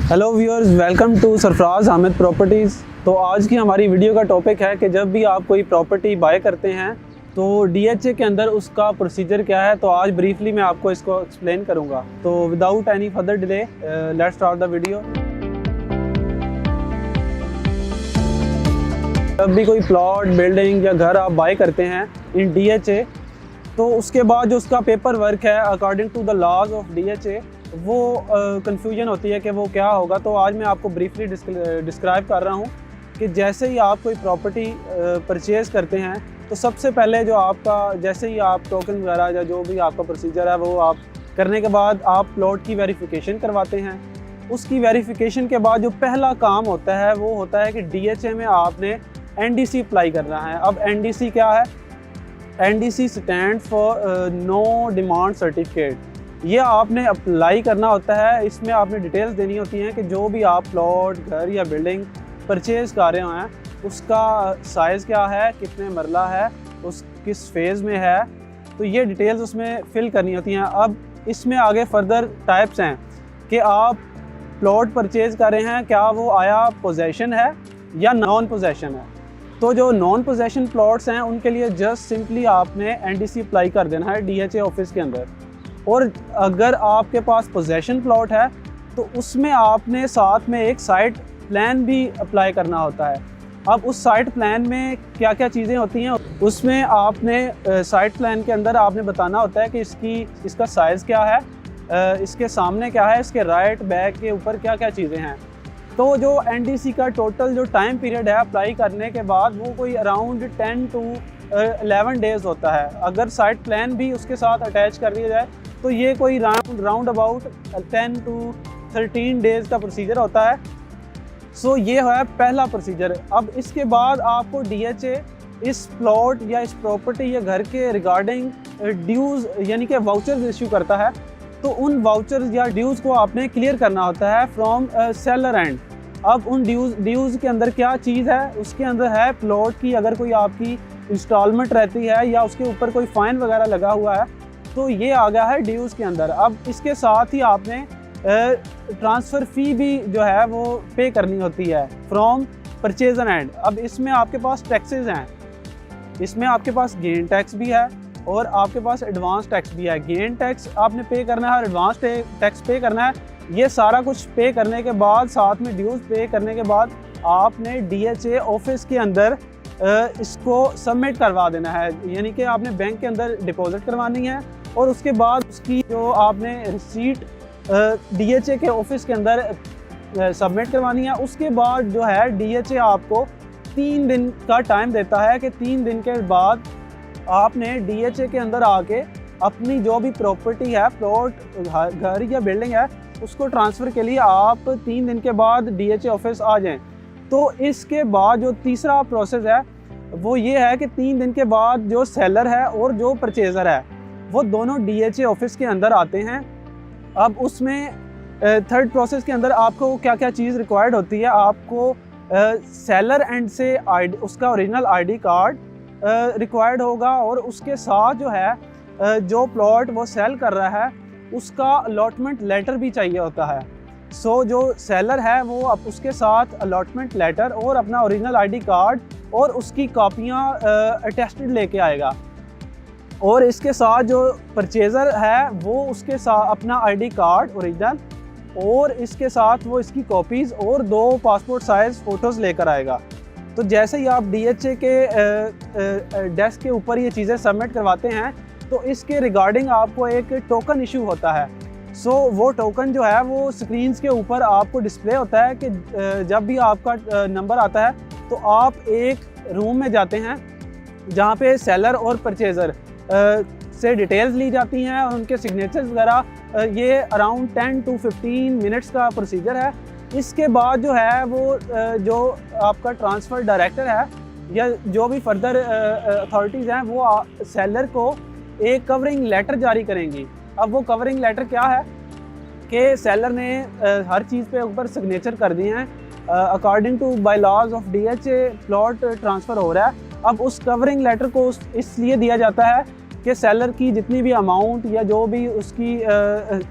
Hello viewers, welcome to Sarfaraz Ahmed Properties. तो आज की हमारी वीडियो का टॉपिक है कि जब भी आप कोई प्रॉपर्टी बाय करते हैं तो DHA के अंदर उसका प्रोसीजर क्या है। तो आज ब्रीफली मैं आपको इसको एक्सप्लेन करूंगा। तो without any further delay let's start the video. जब भी कोई प्लॉट, बिल्डिंग या घर आप बाय करते हैं इन DHA, तो उसके बाद जो उसका पेपर वर्क है according to the laws of DHA वो कंफ्यूजन होती है कि वो क्या होगा। तो आज मैं आपको ब्रीफली डिस्क्राइब कर रहा हूँ कि जैसे ही आप कोई प्रॉपर्टी परचेज़ करते हैं तो सबसे पहले जो आपका जैसे ही आप टोकन वगैरह या जो भी आपका प्रोसीजर है वो आप करने के बाद आप प्लॉट की वेरिफिकेशन करवाते हैं। उसकी वेरिफिकेशन के बाद जो पहला काम होता है वो होता है कि DHA में आपने NDC अप्लाई करना है। अब NDC क्या है? NDC stand for no demand certificate. ये आपने अप्लाई करना होता है। इसमें आपने डिटेल्स देनी होती हैं कि जो भी आप प्लॉट, घर या बिल्डिंग परचेज़ कर रहे हैं उसका साइज़ क्या है, कितने मरला है, उस किस फेज़ में है, तो ये डिटेल्स उसमें फिल करनी होती हैं। अब इसमें आगे फर्दर टाइप्स हैं कि आप प्लॉट परचेज़ कर रहे हैं, क्या वो आया पोजेशन है या नॉन पोजेशन है। तो जो नॉन पोजेशन प्लॉट्स हैं उनके लिए जस्ट सिंपली आपने NDC अप्लाई कर देना है DHA ऑफिस के अंदर। और अगर आपके पास पोजेशन प्लॉट है तो उसमें आपने साथ में एक साइट प्लान भी अप्लाई करना होता है। अब उस साइट प्लान में क्या क्या चीज़ें होती हैं उसमें आपने साइट प्लान के अंदर आपने बताना होता है कि इसका साइज़ क्या है, इसके सामने क्या है, इसके राइट बैक के ऊपर क्या क्या चीज़ें हैं। तो जो NDC का टोटल जो टाइम पीरियड है अप्लाई करने के बाद वो कोई अराउंड 10 to 11 डेज़ होता है। अगर साइट प्लान भी उसके साथ अटैच कर दिया जाए तो ये कोई राउंड अबाउट 10 to 13 डेज़ का प्रोसीजर होता है। सो ये है पहला प्रोसीजर। अब इसके बाद आपको DHA इस प्लॉट या इस प्रॉपर्टी या घर के रिगार्डिंग ड्यूज़ यानी कि वाउचर्स इशू करता है। तो उन वाउचर्स या ड्यूज़ को आपने क्लियर करना होता है फ्रॉम सेलर एंड। अब उन ड्यूज़ के अंदर क्या चीज़ है? उसके अंदर है प्लॉट की अगर कोई आपकी इंस्टॉलमेंट रहती है या उसके ऊपर कोई फ़ाइन वगैरह लगा हुआ है तो ये आ गया है ड्यूज़ के अंदर। अब इसके साथ ही आपने ट्रांसफ़र फ़ी भी जो है वो पे करनी होती है फ्रॉम परचेज़र एंड। अब इसमें आपके पास टैक्सेस हैं, इसमें आपके पास गेन टैक्स भी है और आपके पास एडवांस टैक्स भी है। गेन टैक्स आपने पे करना है और एडवांस टैक्स पे करना है। ये सारा कुछ पे करने के बाद साथ में ड्यूज़ पे करने के बाद आपने DHA ऑफिस के अंदर इसको सबमिट करवा देना है, यानी कि आपने बैंक के अंदर डिपॉजिट करवानी है और उसके बाद उसकी जो आपने रिसीट DHA के ऑफिस के अंदर सबमिट करवानी है। उसके बाद जो है DHA आपको 3 दिन का टाइम देता है कि 3 दिन के बाद आपने DHA के अंदर आके अपनी जो भी प्रॉपर्टी है, प्लॉट, घर या बिल्डिंग है, उसको ट्रांसफ़र के लिए आप 3 दिन के बाद DHA ऑफिस आ जाएं। तो इसके बाद जो तीसरा प्रोसेस है वो ये है कि 3 दिन के बाद जो सेलर है और जो परचेज़र है वो दोनों DHA ऑफिस के अंदर आते हैं। अब उसमें थर्ड प्रोसेस के अंदर आपको क्या क्या चीज़ रिक्वायर्ड होती है? आपको सेलर एंड से उसका ओरिजिनल ID कार्ड रिक्वायर्ड होगा और उसके साथ जो है जो प्लॉट वो सेल कर रहा है उसका अलॉटमेंट लेटर भी चाहिए होता है। सो जो सेलर है वो अब उसके साथ अलॉटमेंट लेटर और अपना ओरिजिनल ID कार्ड और उसकी कॉपियाँ अटेस्टेड लेके आएगा। और इसके साथ जो परचेज़र है वो उसके साथ अपना ID कार्ड ओरिजिनल और इसके साथ वो इसकी कॉपीज़ और 2 पासपोर्ट साइज़ फ़ोटोज़ लेकर आएगा। तो जैसे ही आप DHA के डेस्क के ऊपर ये चीज़ें सबमिट करवाते हैं तो इसके रिगार्डिंग आपको एक टोकन इशू होता है। सो वो टोकन जो है वो स्क्रीन्स के ऊपर आपको डिस्प्ले होता है कि जब भी आपका नंबर आता है तो आप एक रूम में जाते हैं जहाँ पे सेलर और परचेज़र से डिटेल्स ली जाती हैं और उनके सिग्नेचर्स वगैरह। ये अराउंड 10 to 15 मिनट्स का प्रोसीजर है। इसके बाद जो है वो जो आपका ट्रांसफ़र डायरेक्टर है या जो भी फर्दर अथॉरिटीज़ हैं वो सेलर को एक कवरिंग लेटर जारी करेंगी। अब वो कवरिंग लेटर क्या है कि सेलर ने हर चीज़ पे ऊपर सिग्नेचर कर दिए हैं according to bylaws of DHA plot transfer हो रहा है। अब उस कवरिंग लेटर को इसलिए दिया जाता है कि सेलर की जितनी भी अमाउंट या जो भी उसकी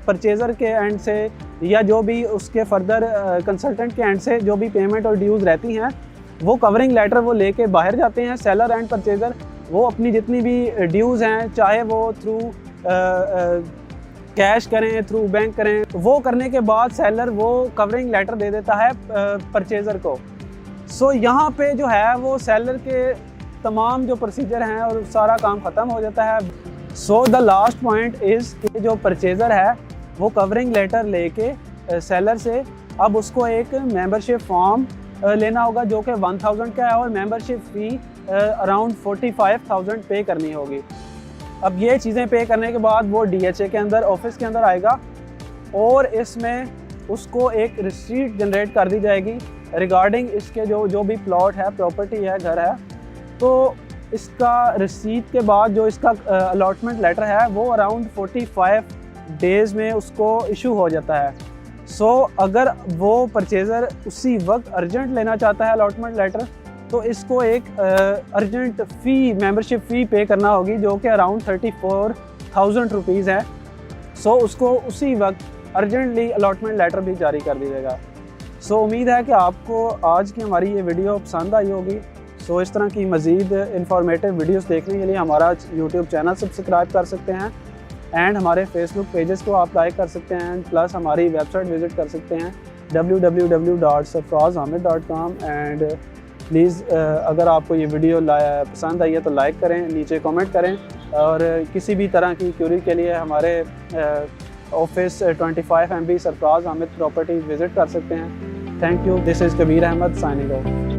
परचेज़र के एंड से या जो भी उसके फर्दर कंसल्टेंट के एंड से जो भी पेमेंट और ड्यूज़ रहती हैं, वो कवरिंग लेटर वो लेके बाहर जाते हैं। सेलर एंड परचेज़र वो अपनी जितनी भी ड्यूज़ हैं, चाहे वो थ्रू कैश करें, थ्रू बैंक करें, वो करने के बाद सेलर वो कवरिंग लेटर दे देता है परचेज़र को। सो यहाँ पे जो है वो सेलर के तमाम जो प्रोसीजर हैं और सारा काम ख़त्म हो जाता है। So the last point is कि जो परचेज़र है वो कवरिंग लेटर लेके सेलर से अब उसको एक मेंबरशिप फॉर्म लेना होगा जो कि 1000 का है और मेंबरशिप फ़ी अराउंड 45,000 पे करनी होगी। अब ये चीज़ें पे करने के बाद वो DHA के अंदर ऑफिस के अंदर आएगा और इसमें उसको एक रिसीट जनरेट कर दी जाएगी रिगार्डिंग इसके जो भी प्लॉट है, प्रॉपर्टी है, घर है। तो इसका रिसीट के बाद जो इसका अलॉटमेंट लेटर है वो अराउंड 45 डेज़ में उसको इशू हो जाता है। सो अगर वो परचेज़र उसी वक्त अर्जेंट लेना चाहता है अलॉटमेंट लेटर, तो इसको एक अर्जेंट फ़ी, मेंबरशिप फ़ी पे करना होगी जो कि अराउंड 34,000 रुपीज़ है। सो उसको उसी वक्त अर्जेंटली अलॉटमेंट लेटर भी जारी कर दीजिएगा। सो उम्मीद है कि आपको आज की हमारी ये वीडियो पसंद आई होगी। सो इस तरह की मज़ीद इंफॉर्मेटिव वीडियोस देखने के लिए हमारा यूट्यूब चैनल सब्सक्राइब कर सकते हैं एंड हमारे फेसबुक पेजेस को आप लाइक कर सकते हैं, प्लस हमारी वेबसाइट विज़िट कर सकते हैं www.sarfrazhamid.com। एंड प्लीज़ अगर आपको ये वीडियो पसंद आई है तो लाइक करें, नीचे कमेंट करें और किसी भी तरह की क्यूरी के लिए हमारे office 25 MB Sarfaraz Hamid Properties visit कर सकते हैं। Thank you. This is Kabir Ahmed signing of.